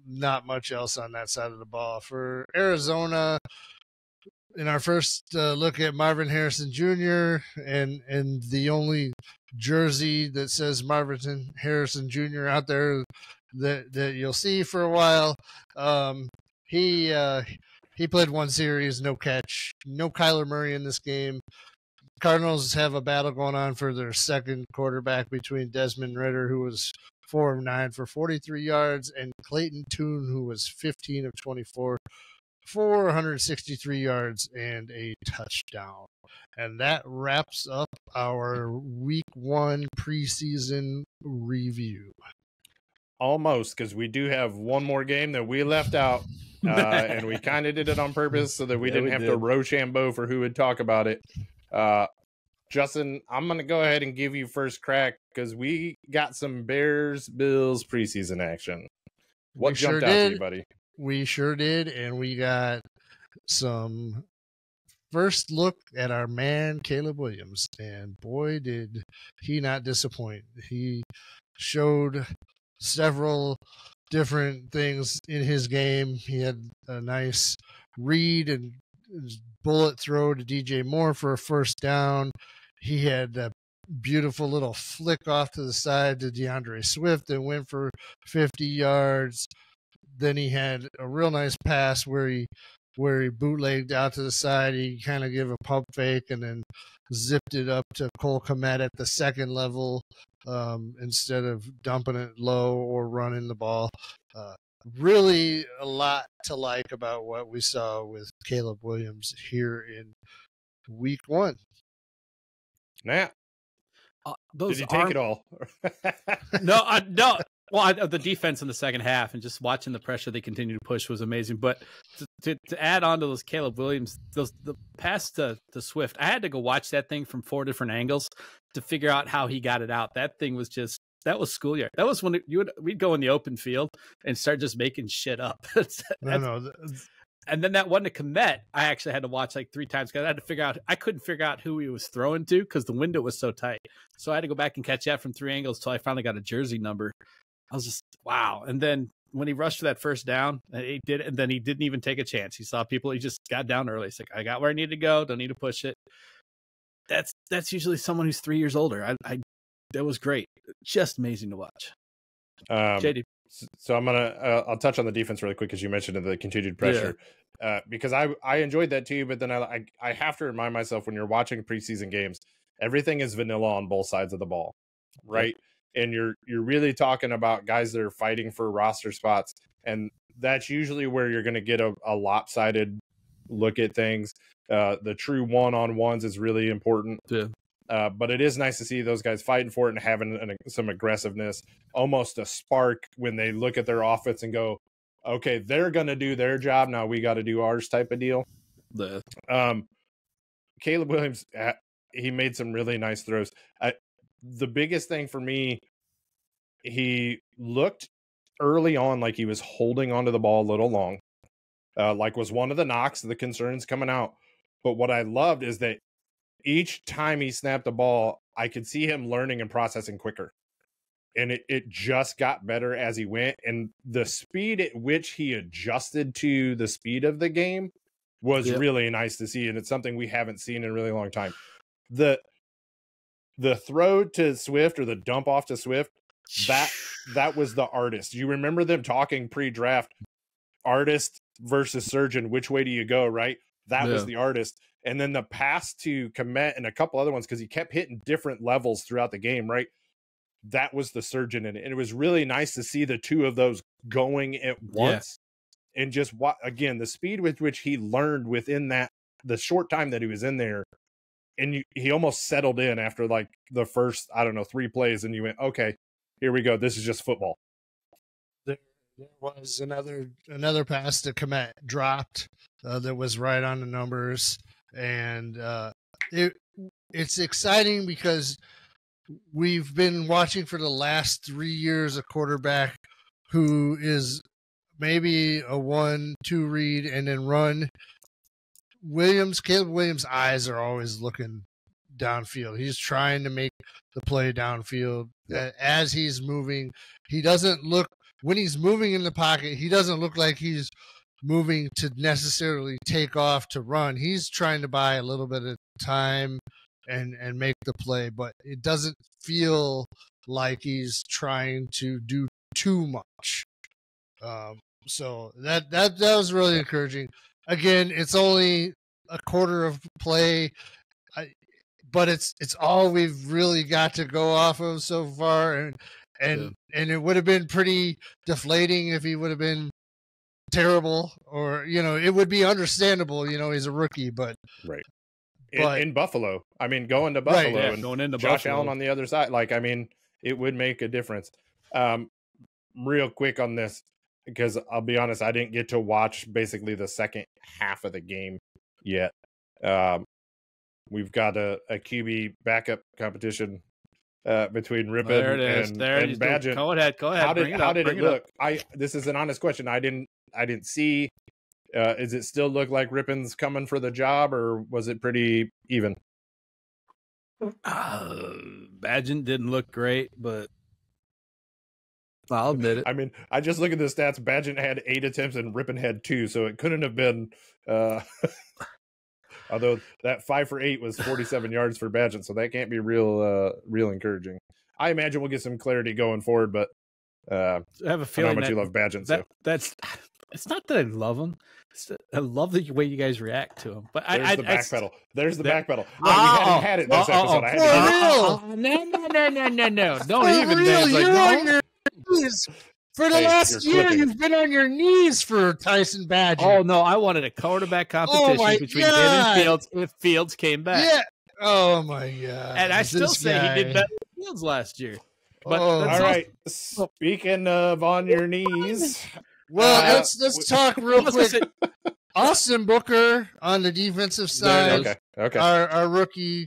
C: Not much else on that side of the ball. For Arizona, in our first look at Marvin Harrison Jr. and the only jersey that says Marvin Harrison Jr. out there that you'll see for a while, he played 1 series, no catch, no Kyler Murray in this game. Cardinals have a battle going on for their second quarterback between Desmond Ridder, who was 4 of 9 for 43 yards, and Clayton Tune, who was 15 of 24 for 163 yards and a touchdown. And that wraps up our Week 1 preseason review.
A: Almost, because we do have one more game that we left out, and we kind of did it on purpose so that we didn't have to Rochambeau for who would talk about it. Justin, I'm going to go ahead and give you first crack because we got some Bears-Bills preseason action. What jumped out to you, buddy?
C: We sure did, and we got some first look at our man, Caleb Williams, and boy, did he not disappoint. He showed several different things in his game. He had a nice read and bullet throw to DJ Moore for a first down. He had a beautiful little flick off to the side to DeAndre Swift that went for 50 yards. Then he had a real nice pass where he bootlegged out to the side. He kind of gave a pump fake and then zipped it up to Cole Kmet at the second level instead of dumping it low or running the ball. Really a lot to like about what we saw with Caleb Williams here in Week 1.
A: Nat, did you take it all?
B: No. Well, the defense in the second half and just watching the pressure they continue to push was amazing. But to add on to those Caleb Williams, the pass to Swift, I had to go watch that thing from 4 different angles to figure out how he got it out. That thing was that was schoolyard. That was when we'd go in the open field and start just making shit up. And then that one to Kmet, I actually had to watch like 3 times because I couldn't figure out who he was throwing to because the window was so tight. So I had to go back and catch that from 3 angles until I finally got a jersey number. I was just, wow. And then when he rushed for that first down, he did it, and then he didn't even take a chance. He saw people, he just got down early. He's like, I got where I need to go. Don't need to push it. That's usually someone who's 3 years older. That was great. Just amazing to watch. JD.
A: So I'll touch on the defense really quick because you mentioned the continued pressure. Yeah. Because I enjoyed that too, but then I have to remind myself when you're watching preseason games, everything is vanilla on both sides of the ball, right? Yeah. And you're really talking about guys that are fighting for roster spots, and that's usually where you're going to get a lopsided look at things. The true one-on-ones is really important.
B: Yeah.
A: But it is nice to see those guys fighting for it and having some aggressiveness, almost a spark when they look at their offense and go, okay, they're going to do their job. Now we got to do ours type of deal.
B: The
A: Caleb Williams, he made some really nice throws. The biggest thing for me, he looked early on like he was holding onto the ball a little long, like was one of the knocks, the concerns coming out. But what I loved is that each time he snapped the ball, I could see him learning and processing quicker. And it just got better as he went. And the speed at which he adjusted to the speed of the game was really nice to see. And it's something we haven't seen in a really long time. The throw to Swift, or the dump off to Swift, that was the artist. You remember them talking pre-draft, artist versus surgeon, which way do you go, right? That was the artist. And then the pass to Kmet and a couple other ones, because he kept hitting different levels throughout the game, right? That was the surgeon in it. And it was really nice to see the two of those going at once. And just again, the speed with which he learned within the short time that he was in there. And he almost settled in after like the first, 3 plays. And you went, okay, here we go. This is just football.
C: There was another pass to Kmet dropped that was right on the numbers. And it's exciting because we've been watching for the last 3 years a quarterback who is maybe a 1-2 read and then run. Caleb Williams' eyes are always looking downfield. He's trying to make the play downfield. As he's moving, he doesn't look, when he's moving in the pocket, he doesn't look like he's moving to necessarily take off to run. He's trying to buy a little bit of time and make the play, but it doesn't feel like he's trying to do too much. So that was really encouraging. Again, it's only a quarter of play, but it's all we've really got to go off of so far, and it would have been pretty deflating if he would have been terrible, or it would be understandable. He's a rookie, but
A: right. In Buffalo, going to Buffalo and
B: going into
A: Josh
B: Buffalo.
A: Allen on the other side, it would make a difference. Real quick on this, because I'll be honest, I didn't get to watch basically the second half of the game yet. We've got a QB backup competition between Rippon and Badgett.
B: Go ahead.
A: How did it look? This is an honest question. I didn't see. Is it still look like Rippon's coming for the job, or was it pretty even?
B: Badgett didn't look great, but I'll admit it.
A: I just look at the stats. Badgett had 8 attempts and Rippon had 2, so it couldn't have been. Although that 5 for 8 was 47 yards for Badgett, so that can't be real encouraging. I imagine we'll get some clarity going forward, but
B: I have a feeling
A: how much you love Badgett.
B: That's. It's not that I love him. I love the way you guys react to him. But
A: There's the backpedal. There's the backpedal.
B: We
A: hadn't had it this episode.
B: No. Don't even.
C: You're on your knees. For the last year, you've been on your knees for Tyson Badgett.
B: Oh, no. I wanted a quarterback competition between him and Fields if Fields came back.
C: Yeah. Oh, my God.
B: And I still say he did better than Fields last year. But
A: all right. Speaking of on your knees.
C: Well, let's talk real quick. Austin Booker on the defensive side.
A: Okay.
C: Our rookie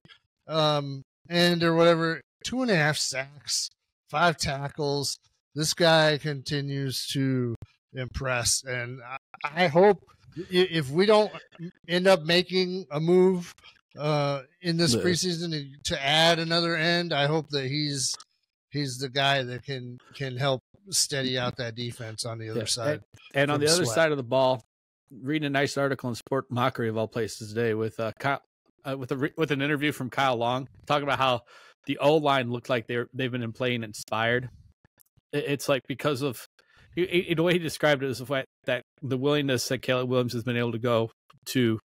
C: end or whatever, 2.5 sacks, 5 tackles. This guy continues to impress, and I hope if we don't end up making a move in this preseason to add another end, I hope that he's the guy that can help steady out that defense on the other side.
B: And on the other side of the ball, reading a nice article in Sport Mockery of all places today with Kyle, with an interview from Kyle Long talking about how the O-line looked like they've been playing inspired. It's like because of the way he described it is the fact that the willingness that Caleb Williams has been able to go to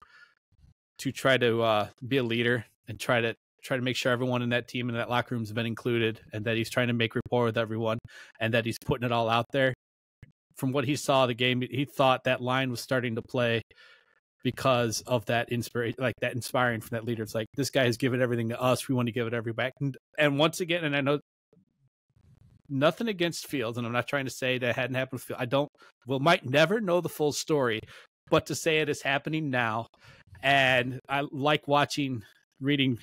B: try to be a leader and try to make sure everyone in that team and that locker room has been included, and that he's trying to make rapport with everyone, and that he's putting it all out there. From what he saw of the game, he thought that line was starting to play because of that inspiration, like that inspiring from that leader. It's like, this guy has given everything to us. We want to give it every back. And once again, and I know nothing against Fields, and I'm not trying to say that hadn't happened with Fields. Might never know the full story, but to say it is happening now. And I like reading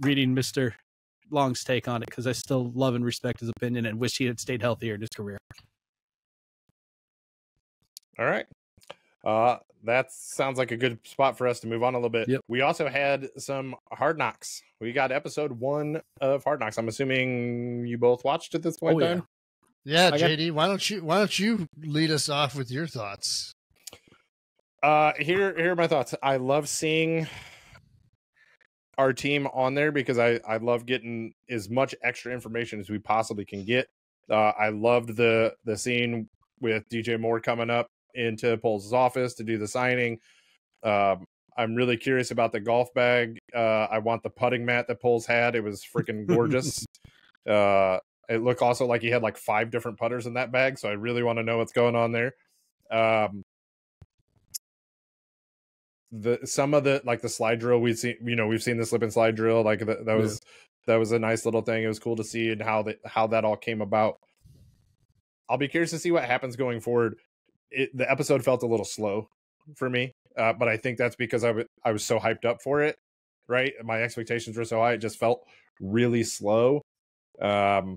B: reading Mr. Long's take on it because I still love and respect his opinion and wish he had stayed healthier in his career.
A: All right. That sounds like a good spot for us to move on a little bit.
B: Yep.
A: We also had some Hard Knocks. We got episode 1 of Hard Knocks. I'm assuming you both watched at this point in time?
C: Yeah, JD, why don't you lead us off with your thoughts?
A: Here are my thoughts. I love seeing our team on there because I love getting as much extra information as we possibly can get. I loved the scene with DJ Moore coming up into Poles' office to do the signing. I'm really curious about the golf bag. I want the putting mat that Poles had. It was freaking gorgeous. It looked also like he had like 5 different putters in that bag, so I really want to know what's going on there. Some of the like the slide drill we've seen the slip and slide drill, like that was a nice little thing. It was cool to see and how that all came about. I'll be curious to see what happens going forward. The episode felt a little slow for me, but I think that's because I was so hyped up for it, right? My expectations were so high, it just felt really slow. I'm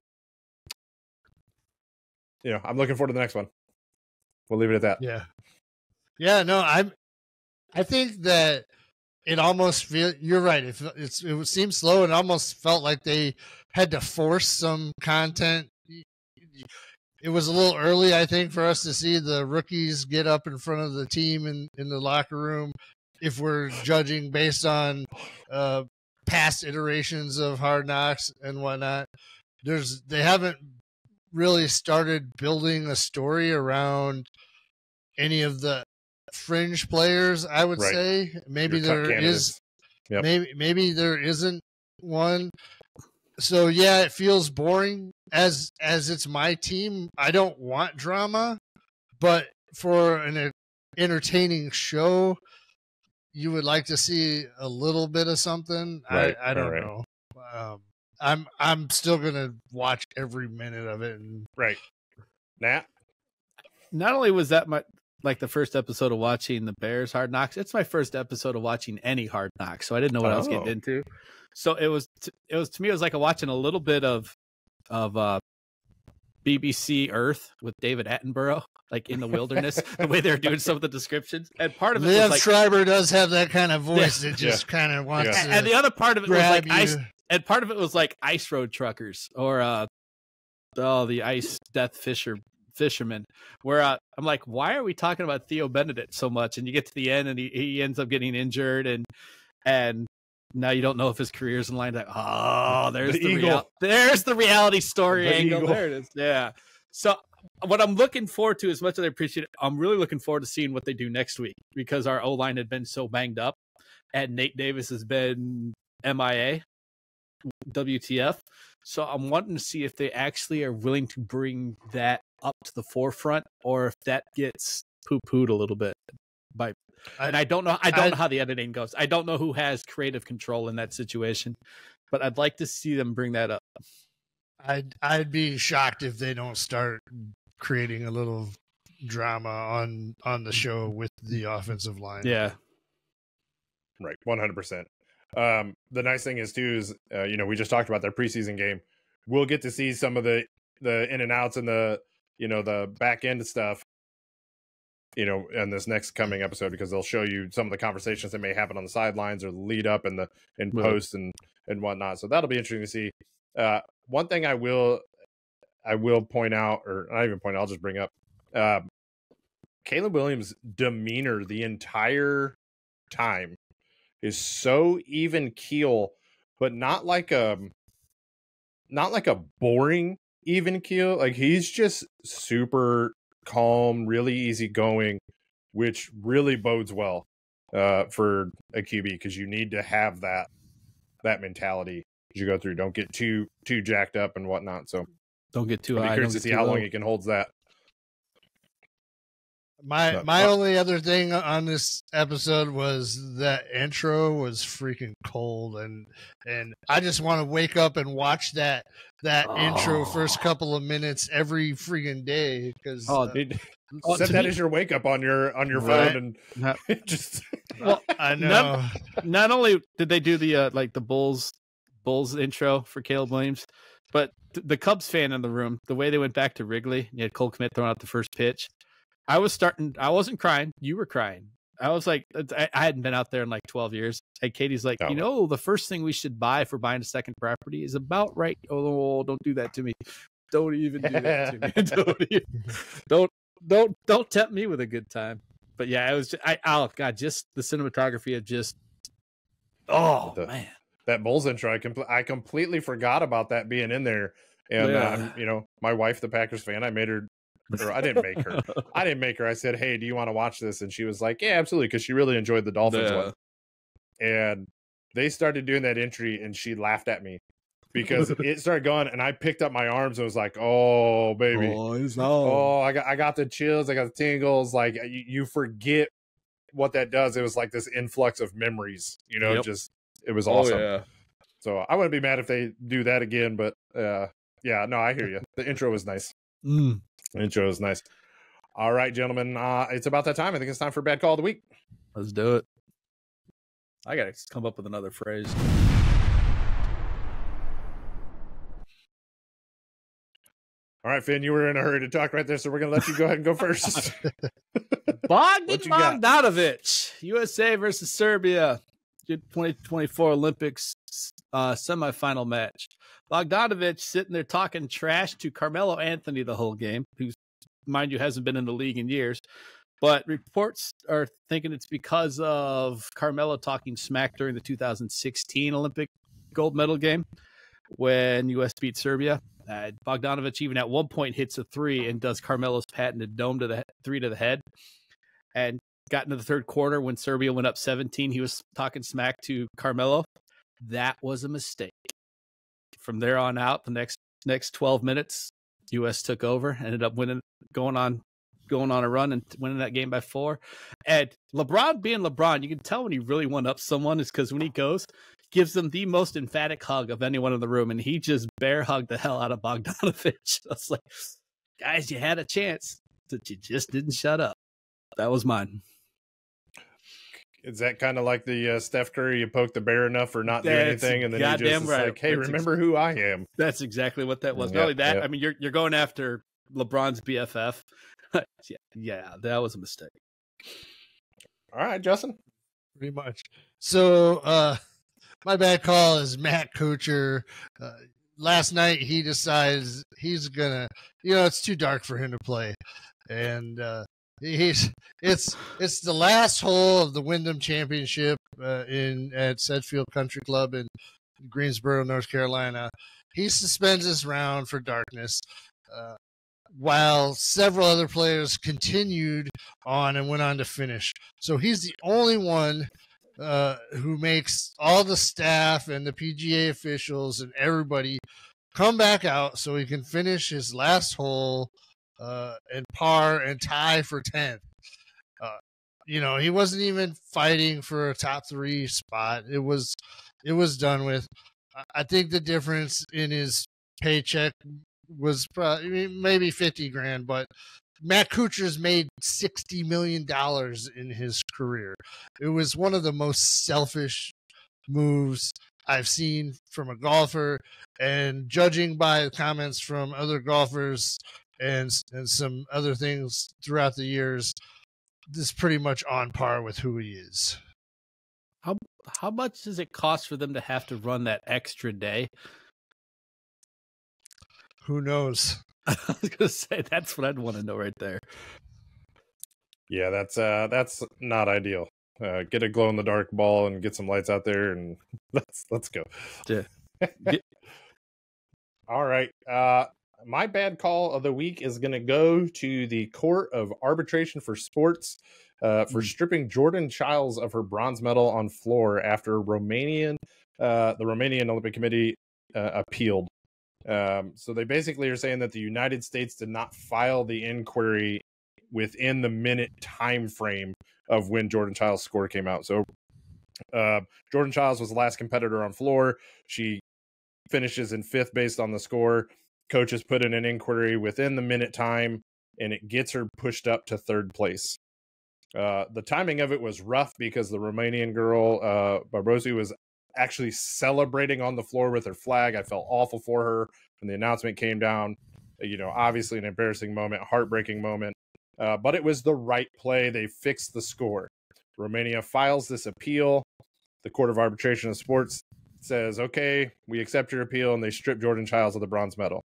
A: looking forward to the next one. We'll leave it at that.
C: Yeah. No, I think that it almost you're right. It seemed slow and almost felt like they had to force some content. It was a little early, I think, for us to see the rookies get up in front of the team in the locker room. If we're judging based on past iterations of Hard Knocks and whatnot, they haven't really started building a story around any of the fringe players. I would say maybe there is, maybe there isn't one. So yeah, it feels boring. As it's my team, I don't want drama, but for an entertaining show, you would like to see a little bit of something.
A: Right.
C: I don't know. I'm still gonna watch every minute of it.
A: Right. Nat?
B: Not only was that like the first episode of watching the Bears Hard Knocks, it's my first episode of watching any Hard Knocks, so I didn't know what I was getting into. So it was to me, it was like watching a little bit of BBC Earth with David Attenborough, like in the wilderness, the way they're doing some of the descriptions. And part of it was like
C: Schreiber does have that kind of voice that just kind of wants to.
B: And the other part of it was like
C: ice.
B: And part of it was like ice road truckers or the ice death fishermen, where I'm like, why are we talking about Theo Benedict so much? And you get to the end and he ends up getting injured and now you don't know if his career's in line. Like, there's the reality story angle. Eagle. There it is. Yeah. So what I'm looking forward to, as much as I appreciate it, I'm really looking forward to seeing what they do next week because our O-line had been so banged up and Nate Davis has been MIA, WTF. So I'm wanting to see if they actually are willing to bring that up to the forefront or if that gets poo-pooed a little bit and I don't know how the editing goes. I don't know who has creative control in that situation, but I'd like to see them bring that up.
C: I'd be shocked if they don't start creating a little drama on the show with the offensive line.
B: Yeah.
A: Right. 100%. The nice thing is too, is, we just talked about their preseason game. We'll get to see some of the in and outs and the back end stuff, in this next coming episode, because they'll show you some of the conversations that may happen on the sidelines or the lead up and in post and whatnot. So that'll be interesting to see. One thing I will point out, or not even point out, I'll just bring up, Caleb Williams' demeanor the entire time is so even keel, but not like a boring even keel. Like he's just super calm, really easygoing, which really bodes well for a QB, because you need to have that mentality as you go through. Don't get too jacked up and whatnot. So
B: don't get too
A: high. I'm curious to see how long he can hold that.
C: My only other thing on this episode was that intro was freaking cold, and I just want to wake up and watch that intro first couple of minutes every freaking day, because
A: dude, set that as your wake up on your phone and just.
C: Well, I know.
B: Not only did they do the the Bulls Bulls intro for Caleb Williams. But the Cubs fan in the room, the way they went back to Wrigley, you had Cole Kmet throwing out the first pitch. I wasn't crying. You were crying. I was like, I hadn't been out there in like 12 years. And Katie's like, the first thing we should buy for buying a second property is about right. Oh, don't do that to me. Don't even do that to me. Don't tempt me with a good time. But yeah, it was, just the cinematography of just, man.
A: That Bulls intro, I completely forgot about that being in there. And, my wife, the Packers fan, I didn't make her. I said, hey, do you want to watch this? And she was like, yeah, absolutely. Because she really enjoyed the Dolphins one. And they started doing that entry and she laughed at me because it started going and I picked up my arms and was like, oh, baby. I got the chills. I got the tingles. Like you forget what that does. It was like this influx of memories, it was awesome. Yeah. So I wouldn't be mad if they do that again, but I hear you. The intro was nice. The intro was nice. All right, gentlemen, it's about that time. I think it's time for Bad Call of the Week.
B: Let's do it. I got to come up with another phrase.
A: All right, Finn, you were in a hurry to talk right there, so we're going to let you go ahead and go first.
B: Bogdanovic, USA versus Serbia, 2024 Olympics semifinal match. Bogdanovic sitting there talking trash to Carmelo Anthony the whole game, who, mind you, hasn't been in the league in years. But reports are thinking it's because of Carmelo talking smack during the 2016 Olympic gold medal game when U.S. beat Serbia. Bogdanovic even at one point hits a three and does Carmelo's patented dome to the three to the head. And got into the third quarter when Serbia went up 17. He was talking smack to Carmelo. That was a mistake. From there on out, the next 12 minutes, U.S. took over, ended up winning, going on a run and winning that game by 4. And LeBron being LeBron, you can tell when he really won up someone is because when he gives them the most emphatic hug of anyone in the room, and he just bear hugged the hell out of Bogdanovic. I was like, guys, you had a chance, but you just didn't shut up. That was mine.
A: Is that kind of like the Steph Curry, you poke the bear enough for not doing anything, and then he just is like, hey, remember who I am?
B: That's exactly what that was. Not only that, I mean, you're going after LeBron's BFF. Yeah, that was a mistake.
A: All right, Justin.
C: Pretty much. So my bad call is Matt Kuchar. Last night he decides he's gonna, it's too dark for him to play, and it's the last hole of the Wyndham Championship at Sedgefield Country Club in Greensboro, North Carolina. He suspends this round for darkness. While several other players continued on and went on to finish. So he's the only one who makes all the staff and the PGA officials and everybody come back out so he can finish his last hole and par and tie for 10th. He wasn't even fighting for a top 3 spot. It was done with. I think the difference in his paycheck was probably maybe $50,000, but Matt Kuchar's made $60 million in his career. It was one of the most selfish moves I've seen from a golfer, and judging by comments from other golfers and some other things throughout the years, this is pretty much on par with who he is.
B: How much does it cost for them to have to run that extra day?
C: Who knows?
B: I was going to say, that's what I'd want to know right there.
A: Yeah, that's not ideal. Get a glow-in-the-dark ball and get some lights out there, and let's go.
B: Yeah.
A: All right. My bad call of the week is going to go to the Court of Arbitration for Sports for stripping Jordan Childs of her bronze medal on floor after the Romanian Olympic Committee appealed. So they basically are saying that the United States did not file the inquiry within the minute time frame of when Jordan Childs' score came out. So Jordan Childs was the last competitor on floor. She finishes in 5th based on the score. Coaches put in an inquiry within the minute time, and it gets her pushed up to 3rd place. The timing of it was rough because the Romanian girl, Barbosi, was actually celebrating on the floor with her flag. I felt awful for her when the announcement came down. Obviously an embarrassing moment, heartbreaking moment, but it was the right play. They fixed the score. Romania files this appeal. The Court of Arbitration of Sports says, okay, we accept your appeal, and they strip Jordan Childs of the bronze medal.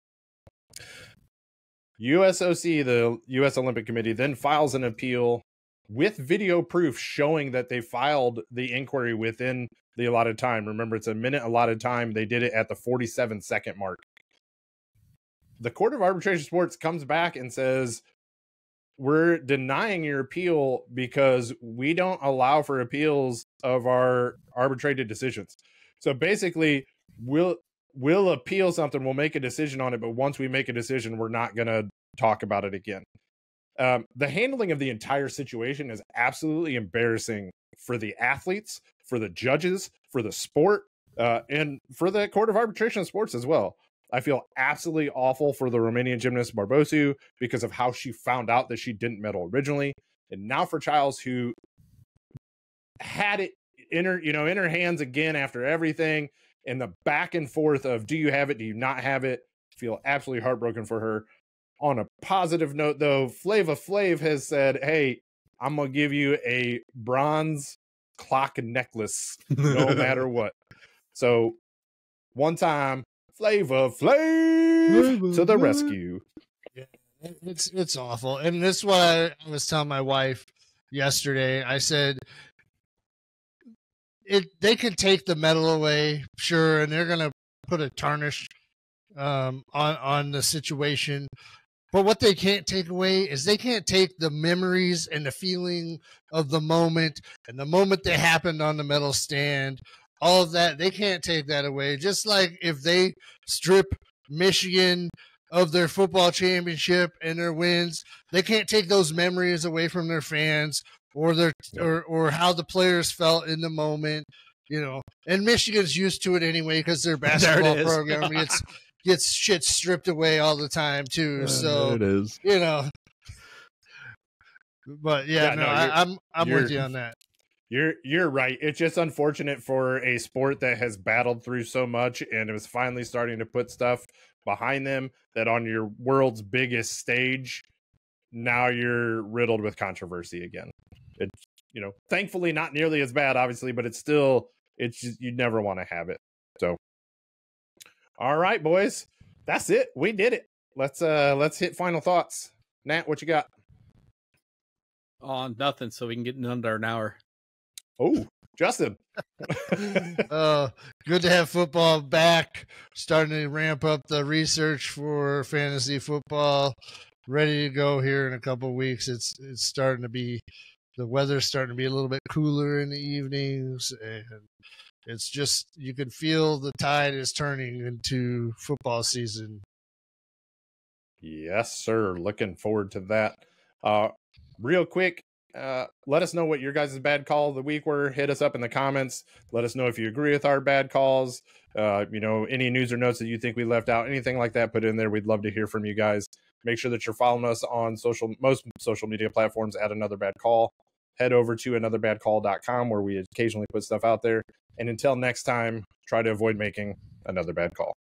A: USOC, the U.S. Olympic Committee, then files an appeal with video proof showing that they filed the inquiry within the allotted time. Remember, it's a minute allotted time. They did it at the 47-second mark. The Court of Arbitration of Sports comes back and says, we're denying your appeal because we don't allow for appeals of our arbitrated decisions. So basically, we'll appeal something, we'll make a decision on it, but once we make a decision, we're not going to talk about it again. The handling of the entire situation is absolutely embarrassing for the athletes, for the judges, for the sport, and for the Court of Arbitration of Sports as well. I feel absolutely awful for the Romanian gymnast Barbosu because of how she found out that she didn't medal originally. And now for Childs, who had it in her hands again after everything, and the back and forth of, do you have it? Do you not have it? Feel absolutely heartbroken for her. On a positive note, though, Flava Flav has said, hey, I'm going to give you a bronze clock necklace no matter what. So one time, Flava Flav to the rescue.
C: Yeah, it's awful. And this is what I was telling my wife yesterday. I said, they can take the medal away, sure, and they're going to put a tarnish on the situation. But what they can't take away is they can't take the memories and the feeling of the moment and the moment that happened on the medal stand. All of that, they can't take that away. Just like if they strip Michigan of their football championship and their wins, they can't take those memories away from their fans or their or how the players felt in the moment. And Michigan's used to it anyway because their basketball program gets shit stripped away all the time too. So
D: it is.
C: But I'm with you on that.
A: You're right. It's just unfortunate for a sport that has battled through so much and it was finally starting to put stuff behind them, that on your world's biggest stage, now you're riddled with controversy again. It's, thankfully not nearly as bad, obviously, but it's just, you never want to have it. So, all right, boys, that's it. We did it. Let's hit final thoughts. Nat, what you got?
B: Nothing. So we can get in under an hour.
A: Oh, Justin.
C: Good to have football back. Starting to ramp up the research for fantasy football. Ready to go here in a couple of weeks. It's starting to be, the weather's starting to be a little bit cooler in the evenings, and it's just, you can feel the tide is turning into football season.
A: Yes, sir. Looking forward to that. Real quick, let us know what your guys' bad call of the week were. Hit us up in the comments. Let us know if you agree with our bad calls. Any news or notes that you think we left out, anything like that, put in there. We'd love to hear from you guys. Make sure that you're following us on most social media platforms at Another Bad Call. Head over to anotherbadcall.com where we occasionally put stuff out there. And until next time, try to avoid making another bad call.